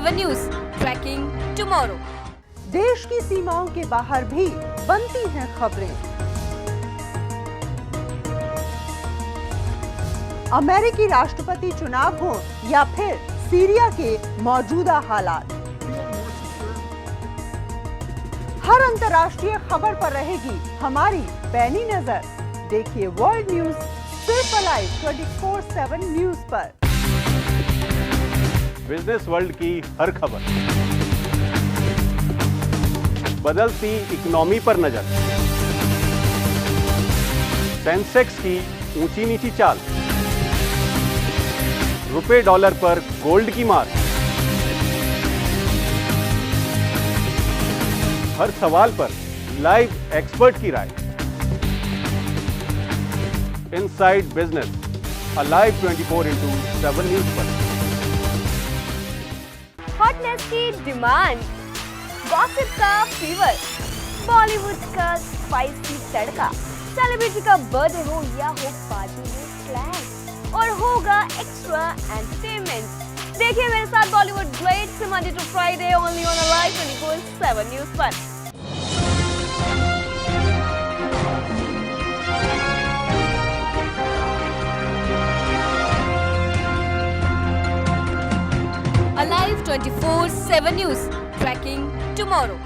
7 news trekking tomorrow. देश की सीमाओं के बाहर भी बनती हैं खबरें। अमेरिकी राष्ट्रपति चुनाव हो या फिर सीरिया के मौजूदा हालात, हर अंतर्राष्ट्रीय खबर पर रहेगी हमारी पैनी नजर। देखिए वर्ल्ड न्यूज सिर्फ अलाइव 24/7 न्यूज पर। बिजनेस वर्ल्ड की हर खबर, बदलती इकोनॉमी पर नजर, सेंसेक्स की ऊंची नीची चाल, रुपए डॉलर पर गोल्ड की मार, हर सवाल पर लाइव एक्सपर्ट की राय। इनसाइड बिजनेस अलाइव 24/7 न्यूज पर। हॉटनेस की डिमांड, गॉसिप का फीवर, बॉलीवुड का स्पाइसी तड़का, सेलिब्रिटी का बर्थडे हो या हो पार्टी में स्लैंग, और होगा एक्स्ट्रा एंटरटेनमेंट। देखिए मेरे साथ Bollywood glitz Monday to Friday only on Alive 24/7 news पर। Alive 24/7 News, tracking tomorrow.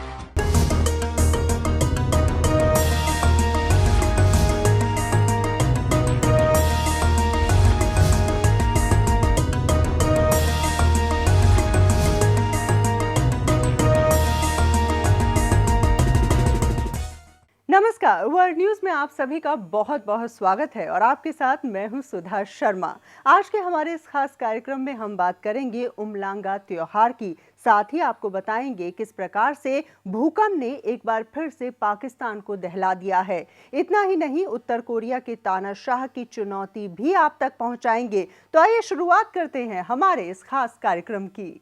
नमस्कार, वर्ल्ड न्यूज में आप सभी का बहुत बहुत स्वागत है और आपके साथ मैं हूं सुधा शर्मा। आज के हमारे इस खास कार्यक्रम में हम बात करेंगे उमलांगा त्योहार की। साथ ही आपको बताएंगे किस प्रकार से भूकंप ने एक बार फिर से पाकिस्तान को दहला दिया है। इतना ही नहीं, उत्तर कोरिया के तानाशाह की चुनौती भी आप तक पहुंचाएंगे। तो आइए शुरुआत करते हैं हमारे इस खास कार्यक्रम की।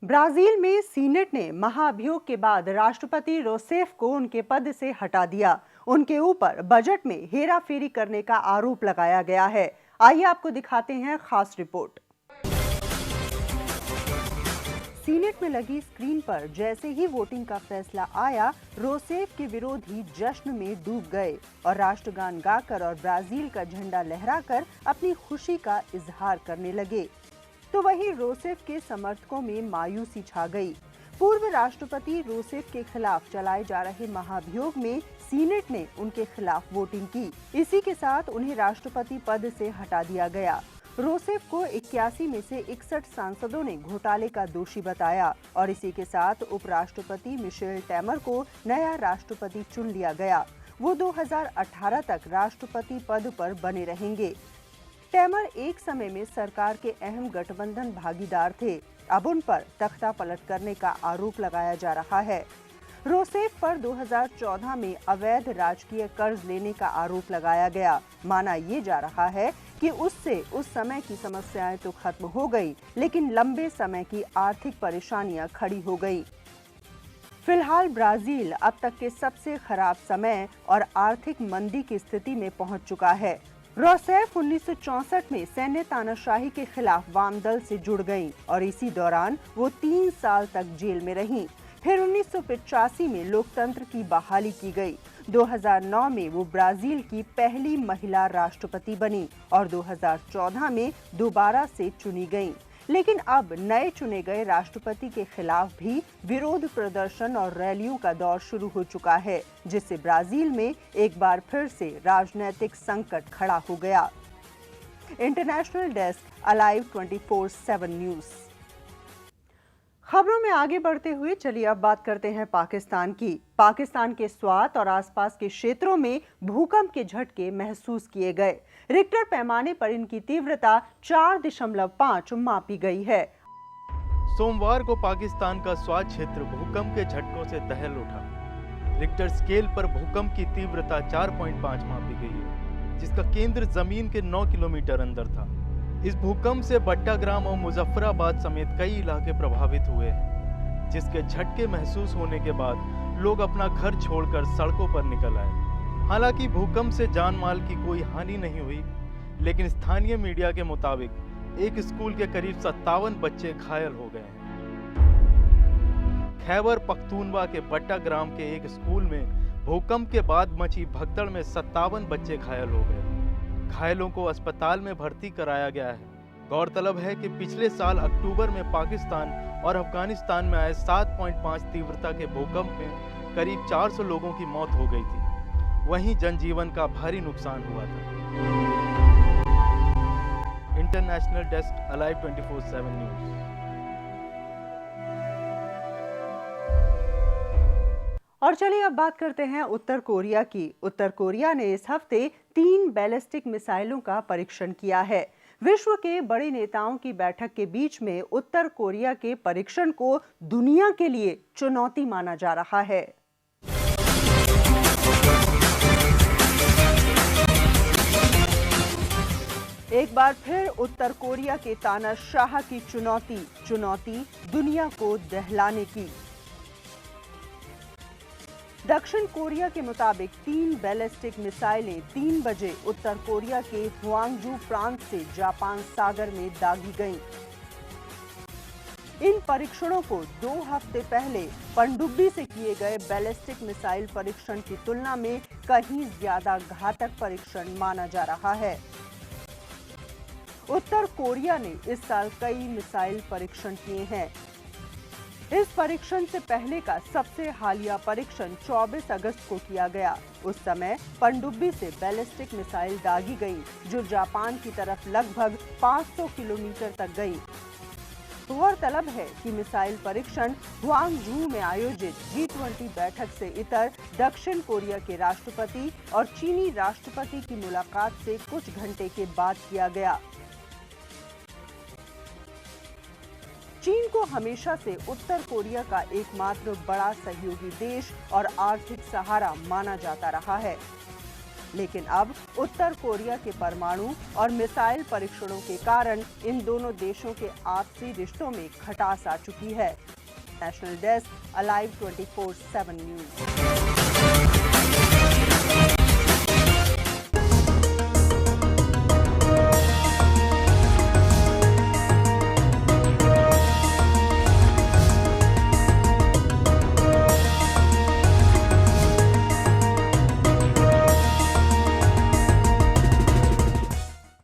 ब्राजील में सीनेट ने महाभियोग के बाद राष्ट्रपति रोसेफ को उनके पद से हटा दिया। उनके ऊपर बजट में हेराफेरी करने का आरोप लगाया गया है। आइए आपको दिखाते हैं खास रिपोर्ट। सीनेट में लगी स्क्रीन पर जैसे ही वोटिंग का फैसला आया, रोसेफ के विरोधी जश्न में डूब गए और राष्ट्रगान गाकर और ब्राजील का झंडा लहराकर अपनी खुशी का इजहार करने लगे। तो वहीं रोसेफ के समर्थकों में मायूसी छा गई। पूर्व राष्ट्रपति रोसेफ के खिलाफ चलाए जा रहे महाभियोग में सीनेट ने उनके खिलाफ वोटिंग की। इसी के साथ उन्हें राष्ट्रपति पद से हटा दिया गया। रोसेफ को 81 में से 61 सांसदों ने घोटाले का दोषी बताया और इसी के साथ उपराष्ट्रपति मिशेल टेमर को नया राष्ट्रपति चुन लिया गया। वो 2018 तक राष्ट्रपति पद पर बने रहेंगे। टेमर एक समय में सरकार के अहम गठबंधन भागीदार थे। अब उन पर तख्ता पलट करने का आरोप लगाया जा रहा है। रोसेफ पर 2014 में अवैध राजकीय कर्ज लेने का आरोप लगाया गया। माना ये जा रहा है कि उससे उस समय की समस्याएं तो खत्म हो गई, लेकिन लंबे समय की आर्थिक परेशानियां खड़ी हो गई। फिलहाल ब्राजील अब तक के सबसे खराब समय और आर्थिक मंदी की स्थिति में पहुंच चुका है। रोसेफ 1964 में सैन्य तानाशाही के खिलाफ वाम दल से जुड़ गईं और इसी दौरान वो 3 साल तक जेल में रहीं। फिर 1985 में लोकतंत्र की बहाली की गई। 2009 में वो ब्राजील की पहली महिला राष्ट्रपति बनी और 2014 में दोबारा से चुनी गईं। लेकिन अब नए चुने गए राष्ट्रपति के खिलाफ भी विरोध प्रदर्शन और रैलियों का दौर शुरू हो चुका है, जिससे ब्राजील में एक बार फिर से राजनीतिक संकट खड़ा हो गया। International desk alive 24/7 news. खबरों में आगे बढ़ते हुए चलिए अब बात करते हैं पाकिस्तान की। पाकिस्तान के स्वात और आसपास के क्षेत्रों में भूकंप के झटके महसूस किए गए। रिक्टर पैमाने पर इनकी तीव्रता 4.5 मापी गई है। सोमवार को पाकिस्तान का स्वात क्षेत्र भूकंप के झटकों से दहल उठा। रिक्टर स्केल पर भूकंप की तीव्रता 4.5 मापी गई है, जिसका केंद्र जमीन के 9 किलोमीटर अंदर था। इस भूकंप से बट्टाग्राम और मुजफ्फराबाद समेत कई इलाके प्रभावित हुए हैं, जिसके झटके महसूस होने के बाद लोग अपना घर छोड़कर सड़कों पर निकल आए। हालांकि भूकंप से जान माल की कोई हानि नहीं हुई, लेकिन स्थानीय मीडिया के मुताबिक एक स्कूल के करीब 57 बच्चे घायल हो गए हैं। खैबर पख्तूनवा के बट्टा ग्राम के एक स्कूल में भूकंप के बाद मची भगदड़ में 57 बच्चे घायल हो गए। घायलों को अस्पताल में भर्ती कराया गया है। गौरतलब है कि पिछले साल अक्टूबर में पाकिस्तान और अफगानिस्तान में आए 7.5 तीव्रता के भूकंप में करीब 400 लोगों की मौत हो गई थी। वहीं जनजीवन का भारी नुकसान हुआ था। International desk alive 24/7 news. और चलिए अब बात करते हैं उत्तर कोरिया की। उत्तर कोरिया ने इस हफ्ते 3 बैलिस्टिक मिसाइलों का परीक्षण किया है। विश्व के बड़े नेताओं की बैठक के बीच में उत्तर कोरिया के परीक्षण को दुनिया के लिए चुनौती माना जा रहा है। एक बार फिर उत्तर कोरिया के तानाशाह की चुनौती दुनिया को दहलाने की। दक्षिण कोरिया के मुताबिक 3 बैलिस्टिक मिसाइलें 3 बजे उत्तर कोरिया के ह्वांगजू प्रांत से जापान सागर में दागी गईं। इन परीक्षणों को 2 हफ्ते पहले पनडुब्बी से किए गए बैलिस्टिक मिसाइल परीक्षण की तुलना में कहीं ज्यादा घातक परीक्षण माना जा रहा है। उत्तर कोरिया ने इस साल कई मिसाइल परीक्षण किए हैं। इस परीक्षण से पहले का सबसे हालिया परीक्षण 24 अगस्त को किया गया। उस समय पनडुब्बी से बैलिस्टिक मिसाइल दागी गई, जो जापान की तरफ लगभग 500 किलोमीटर तक गई। गौरतलब है कि मिसाइल परीक्षण ह्वांगजू में आयोजित G20 बैठक से इतर दक्षिण कोरिया के राष्ट्रपति और चीनी राष्ट्रपति की मुलाकात से कुछ घंटे के बाद किया गया। चीन को हमेशा से उत्तर कोरिया का एकमात्र बड़ा सहयोगी देश और आर्थिक सहारा माना जाता रहा है, लेकिन अब उत्तर कोरिया के परमाणु और मिसाइल परीक्षणों के कारण इन दोनों देशों के आपसी रिश्तों में खटास आ चुकी है। National desk alive 24/7 news.